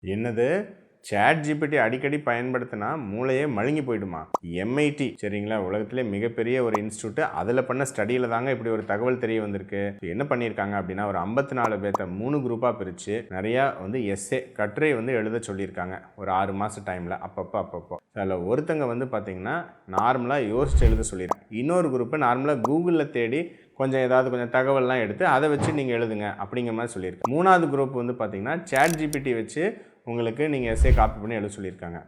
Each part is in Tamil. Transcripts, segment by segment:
என்னது ChatGPT அடிக்கடி பயன்படுத்தினா மூளையே மழுங்கி போயிடுமா? MIT சரிங்களா, உலகத்திலே மிகப்பெரிய ஒரு இன்ஸ்டியூட். அதில் பண்ண ஸ்டடியில் தாங்க இப்படி ஒரு தகவல் தெரிய வந்திருக்கு. என்ன பண்ணியிருக்காங்க அப்படின்னா, ஒரு 54 பேர்த்த 3 குரூப்பாக பிரித்து நிறையா எஸ்ஏ கட்டுரை எழுத சொல்லியிருக்காங்க. ஒரு 6 மாத டைமில் அப்பப்போ அதில் ஒருத்தங்க பார்த்தீங்கன்னா நார்மலாக யோசிச்சு எழுத சொல்லியிருக்காங்க. இன்னொரு குரூப்பை நார்மலாக கூகுளில் தேடி கொஞ்சம் தகவல்லாம் எடுத்து அதை வச்சு நீங்கள் எழுதுங்க அப்படிங்கிற மாதிரி சொல்லியிருக்கு. 3வது குரூப் பார்த்தீங்கன்னா ChatGPT வச்சு உங்களுக்கு நீங்கள் எஸ்ஸே காப்பி பண்ணி எழுத சொல்லியிருக்காங்க.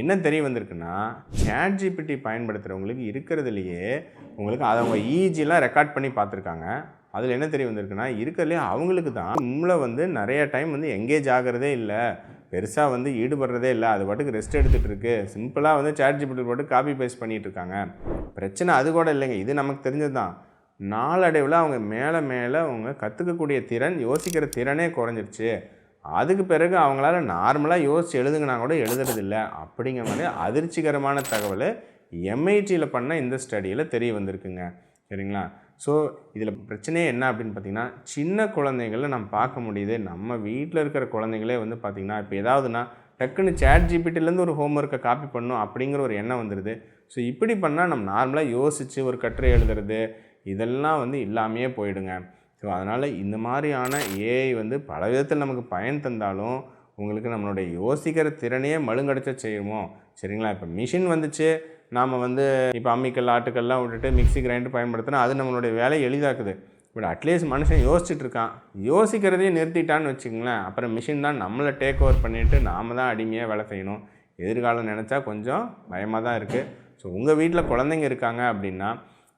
என்ன தெரிய வந்திருக்குன்னா, ChatGPT பயன்படுத்துகிறவங்களுக்கு இருக்கிறதுலையே உங்களுக்கு அதை அவங்க EEGலாம் ரெக்கார்ட் பண்ணி பார்த்துருக்காங்க. அதில் என்ன தெரிய வந்திருக்குன்னா, இருக்கிறதுலே அவங்களுக்கு தான் மூளை நிறைய டைம் எங்கேஜ் ஆகிறதே இல்லை, பெருசாக ஈடுபடுறதே இல்லை, அது பாட்டுக்கு ரெஸ்ட் எடுத்துகிட்டு இருக்குது. சிம்பிளாக ChatGPT போட்டு காப்பி பேஸ்ட் பண்ணிகிட்டு இருக்காங்க. பிரச்சனை அது கூட இல்லைங்க, இது நமக்கு தெரிஞ்சது தான். நாளடைவில் அவங்க மேலே அவங்க கற்றுக்கக்கூடிய திறன், யோசிக்கிற திறனே குறைஞ்சிருச்சு. அதுக்கு பிறகு அவங்களால நார்மலாக யோசித்து எழுதுங்கன்னா கூட எழுதுறதில்லை அப்படிங்கிற மாதிரி அதிர்ச்சிகரமான தகவல் MITயில் பண்ண இந்த ஸ்டடியில் தெரிய வந்திருக்குங்க. சரிங்களா? ஸோ இதில் பிரச்சனையே என்ன அப்படின்னு பார்த்திங்கன்னா, சின்ன குழந்தைகளை நம்ம பார்க்க முடியுது. நம்ம வீட்டில் இருக்கிற குழந்தைங்களே பார்த்திங்கன்னா இப்போ ஏதாவதுன்னா டக்குன்னு ChatGPTலேருந்து ஒரு ஹோம்ஒர்க்கை காப்பி பண்ணணும் அப்படிங்கிற ஒரு எண்ணம் வந்துடுது. ஸோ இப்படி பண்ணால் நம்ம நார்மலாக யோசித்து ஒரு கட்டுரை எழுதுறது இதெல்லாம் இல்லாமையே போயிடுங்க. ஸோ அதனால் இந்த மாதிரியான ஏஐ பல விதத்தில் நமக்கு பயன் தந்தாலும் உங்களுக்கு நம்மளுடைய யோசிக்கிற திறனையே மழுங்கடிச்ச செய்யுமோ? சரிங்களா? இப்போ மிஷின் வந்துச்சு, நாம் இப்போ அம்மிக்கல் ஆட்டுக்கல்லாம் விட்டுட்டு மிக்ஸி கிரைண்டர் பயன்படுத்தினா அது நம்மளுடைய வேலையை எளிதாக்குது. பட் அட்லீஸ்ட் மனுஷன் யோசிச்சுட்டு இருக்கான், யோசிக்கிறதையும் நிறுத்திட்டான்னு வச்சுக்கோங்களேன், அப்புறம் மிஷின் தான் நம்மளை டேக் ஓவர் பண்ணிவிட்டு நாம் தான் அடிமையாக வேலை செய்யணும். எதிர்காலம் நினச்சா கொஞ்சம் பயமாக தான் இருக்குது. ஸோ உங்கள் வீட்டில் குழந்தைங்க இருக்காங்க அப்படின்னா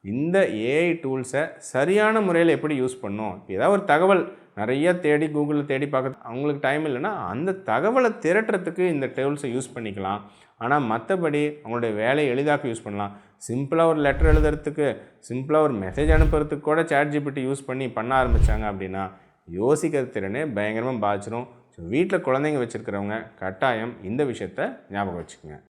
இந்த ஏஐ டூல்ஸை சரியான முறையில் எப்படி யூஸ் பண்ணணும்? ஏதாவது ஒரு தகவல் நிறைய தேடி கூகுளில் தேடி பார்க்க அவங்களுக்கு டைம் இல்லைன்னா அந்த தகவலை திரட்டுறதுக்கு இந்த டூல்ஸை யூஸ் பண்ணிக்கலாம். ஆனால் மற்றபடி அவங்களுடைய வேலையை எளிதாக்க யூஸ் பண்ணலாம். சிம்பிளாக ஒரு லெட்டர் எழுதுறதுக்கு, சிம்பிளாக ஒரு மெசேஜ் அனுப்புறதுக்கு கூட ChatGPT யூஸ் பண்ண ஆரம்பித்தாங்க அப்படின்னா யோசிக்கிற திறனே பயங்கரமாக பாதிச்சிடும். ஸோ வீட்டில் குழந்தைங்க வச்சுருக்கிறவங்க கட்டாயம் இந்த விஷயத்தை ஞாபகம் வச்சுக்கோங்க.